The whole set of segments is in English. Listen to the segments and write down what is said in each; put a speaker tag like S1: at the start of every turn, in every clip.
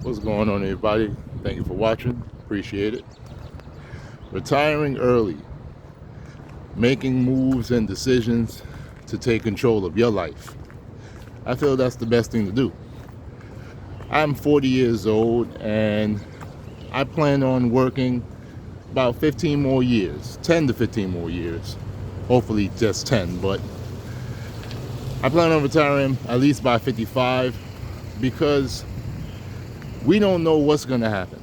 S1: What's going on, everybody? Thank you for watching. Appreciate it. Retiring early, making moves and decisions to take control of your life. I feel that's the best thing to do. I'm 40 years old and I plan on working about 15 more years, 10 to 15 more years. Hopefully just 10, but I plan on retiring at least by 55 because we don't know what's going to happen.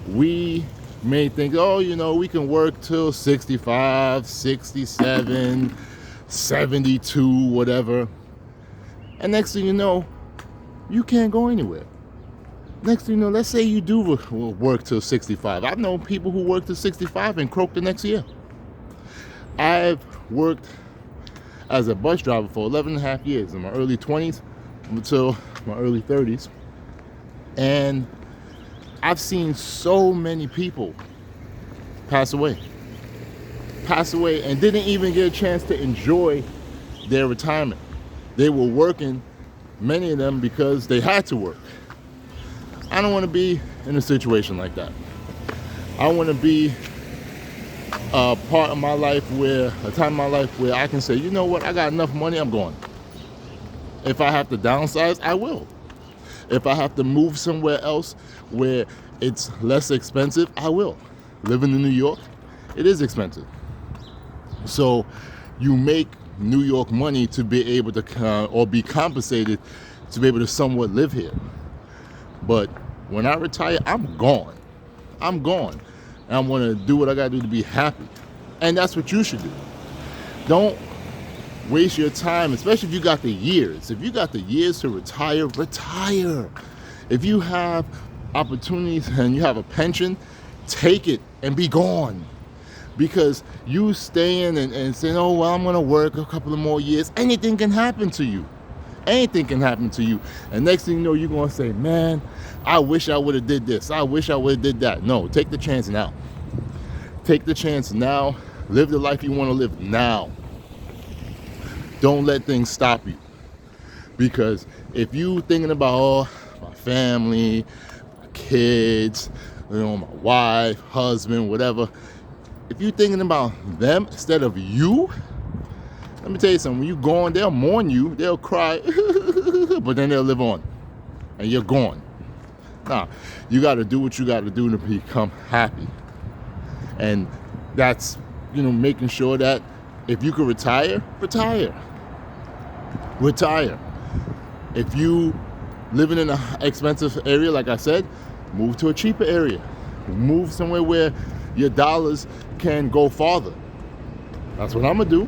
S1: We may think, oh, we can work till 65, 67, 72, whatever. And next thing you know, you can't go anywhere. Next thing you know, let's say you do work till 65. I've known people who work till 65 and croak the next year. I've worked as a bus driver for 11 and a half years in my early 20s until my early 30s. And I've seen so many people pass away and didn't even get a chance to enjoy their retirement. They were working, many of them, because they had to work. I don't want to be in a situation like that. I want to be a part of my life a time in my life where I can say, you know what, I got enough money, I'm going. If I have to downsize, I will. If I have to move somewhere else where it's less expensive, I will. Living in New York, it is expensive. So you make New York money to be able to, or be compensated to be able to somewhat live here. But when I retire, I'm gone. I'm gone. And I'm going to do what I got to do to be happy. And that's what you should do. Don't waste your time, especially if you got the years. If you got the years to retire, retire. If you have opportunities and you have a pension, take it and be gone. Because you staying and saying, oh, well, I'm going to work a couple of more years, anything can happen to you. Anything can happen to you. And next thing you know, you're going to say, man, I wish I would have did this. I wish I would have did that. No, take the chance now. Take the chance now. Live the life you want to live now. Don't let things stop you. Because if you thinking about, oh, my family, my kids, my wife, husband, whatever, if you're thinking about them instead of you, let me tell you something. When you go on, they'll mourn you, they'll cry, but then they'll live on, and you're gone. Nah, you got to do what you got to do to become happy, and that's making sure that if you could retire, retire. If you living in an expensive area, like I said, move to a cheaper area. Move somewhere where your dollars can go farther. That's what I'm gonna do.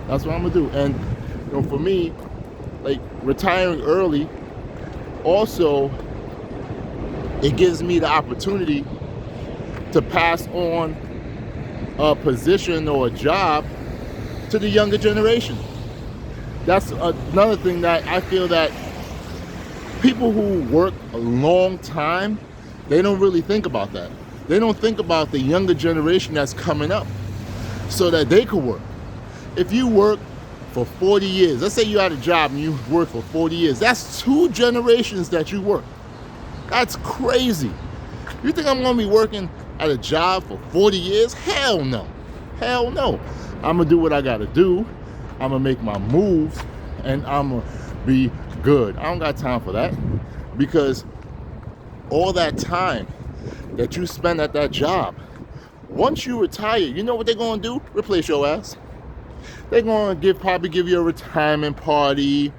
S1: And for me, like, retiring early, also, it gives me the opportunity to pass on a position or a job to the younger generation. That's another thing that I feel that people who work a long time, they don't really think about that. They don't think about the younger generation that's coming up so that they could work. If you work for 40 years, let's say you had a job and you work for 40 years, that's 2 generations that you work. That's crazy. You think I'm gonna be working at a job for 40 years? Hell no. Hell no. I'm gonna do what I gotta do. I'm gonna make my moves and I'm gonna be good. I don't got time for that, because all that time that you spend at that job, once you retire, you know what they're gonna do? Replace your ass. They're gonna probably give you a retirement party,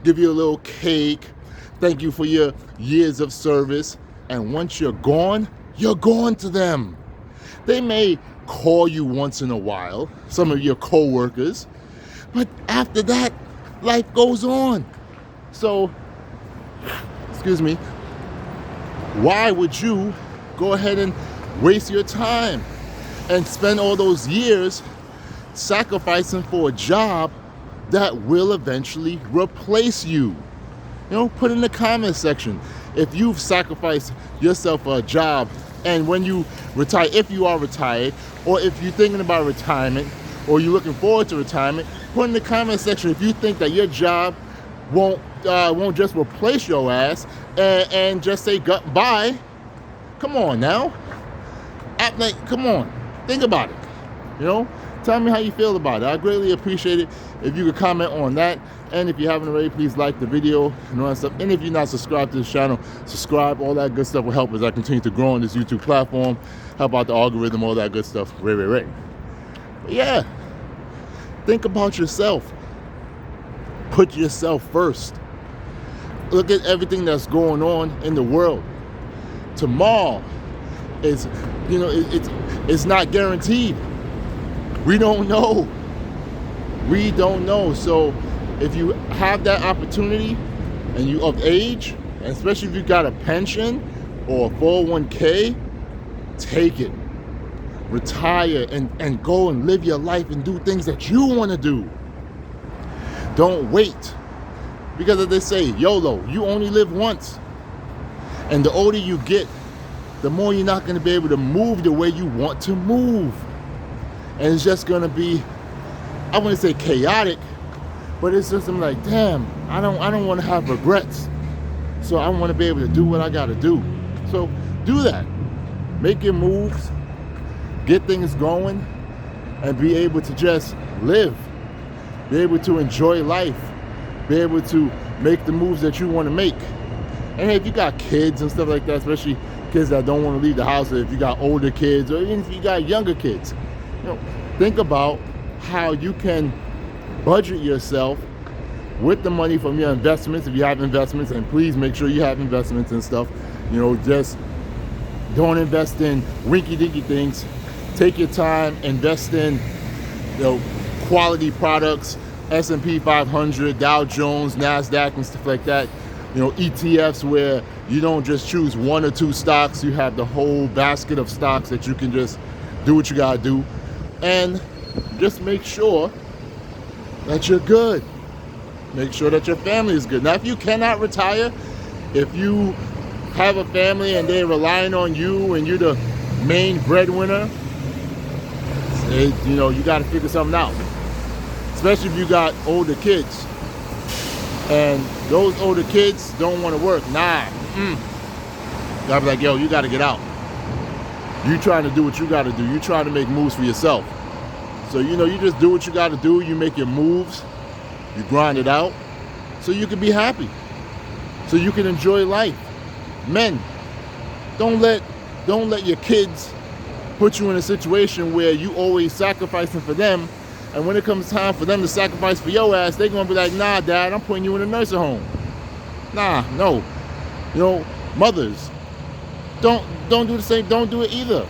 S1: give you a little cake, thank you for your years of service. And once you're gone to them. They may call you once in a while, some of your co-workers, but after that, life goes on. So, excuse me, why would you go ahead and waste your time and spend all those years sacrificing for a job that will eventually replace you? Put in the comment section if you've sacrificed yourself for a job, and when you retire, if you are retired, or if you're thinking about retirement, or you're looking forward to retirement, put in the comment section if you think that your job won't just replace your ass, and just say bye. Come on now. Act like, come on. Think about it. You know? Tell me how you feel about it. I greatly appreciate it if you could comment on that. And if you haven't already, please like the video and all that stuff. And if you're not subscribed to this channel, subscribe. All that good stuff will help as I continue to grow on this YouTube platform. Help out the algorithm, all that good stuff. Right. But yeah. Think about yourself. Put yourself first. Look at everything that's going on in the world. Tomorrow is, you know, it's not guaranteed. We don't know. We don't know. So if you have that opportunity and you of age, and especially if you got a pension or a 401k, take it. Retire and go and live your life and do things that you want to do. Don't wait. Because as they say, YOLO, you only live once. And the older you get, the more you're not going to be able to move the way you want to move. And it's just going to be, I wouldn't say chaotic, but it's just, I'm like, damn, I don't want to have regrets. So I want to be able to do what I got to do. So do that. Make your moves, get things going, and be able to just live. Be able to enjoy life. Be able to make the moves that you want to make. And if you got kids and stuff like that, especially kids that don't want to leave the house, or if you got older kids, or even if you got younger kids, you know, think about how you can budget yourself with the money from your investments, if you have investments, and please make sure you have investments and stuff. You know, just don't invest in winky-dinky things. Take your time, invest in, you know, quality products, S&P 500, Dow Jones, NASDAQ, and stuff like that. You know, ETFs where you don't just choose one or two stocks, you have the whole basket of stocks that you can just do what you gotta do. And just make sure that you're good. Make sure that your family is good. Now, if you cannot retire, if you have a family and they're relying on you and you're the main breadwinner, you know, you got to figure something out. Especially if you got older kids. And those older kids don't want to work. Nah. Gotta be like, yo, you got to get out. You trying to do what you got to do. You trying to make moves for yourself. So, you know, you just do what you got to do. You make your moves. You grind it out so you can be happy. So you can enjoy life. Men, don't let your kids put you in a situation where you always sacrificing for them, and when it comes time for them to sacrifice for your ass, they're gonna be like, nah, Dad, I'm putting you in a nursing home. Nah, no. You know, mothers, don't do the same. Don't do it either.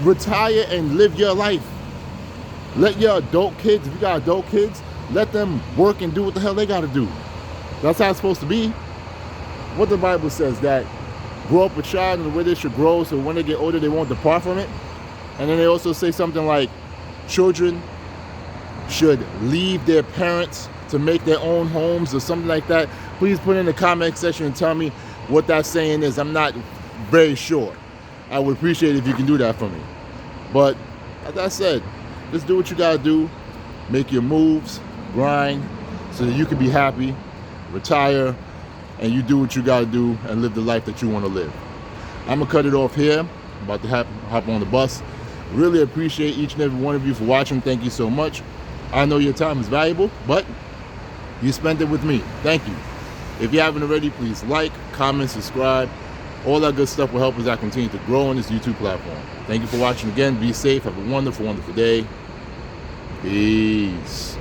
S1: Retire and live your life. Let your adult kids, if you got adult kids, let them work and do what the hell they gotta do. That's how it's supposed to be. What the Bible says, that grow up a child in the way they should grow, so when they get older they won't depart from it. And then they also say something like children should leave their parents to make their own homes or something like that. Please put in the comment section and tell me what that saying is. I'm not very sure. I would appreciate it if you can do that for me. But as I said, just do what you gotta do. Make your moves, grind, so that you can be happy, retire, and you do what you gotta do and live the life that you wanna live. I'm gonna cut it off here. I'm about to hop on the bus. Really appreciate each and every one of you for watching. Thank you so much. I know your time is valuable, but you spent it with me. Thank you. If you haven't already, please like, comment, subscribe. All that good stuff will help as I continue to grow on this YouTube platform. Thank you for watching again. Be safe. Have a wonderful, wonderful day. Peace.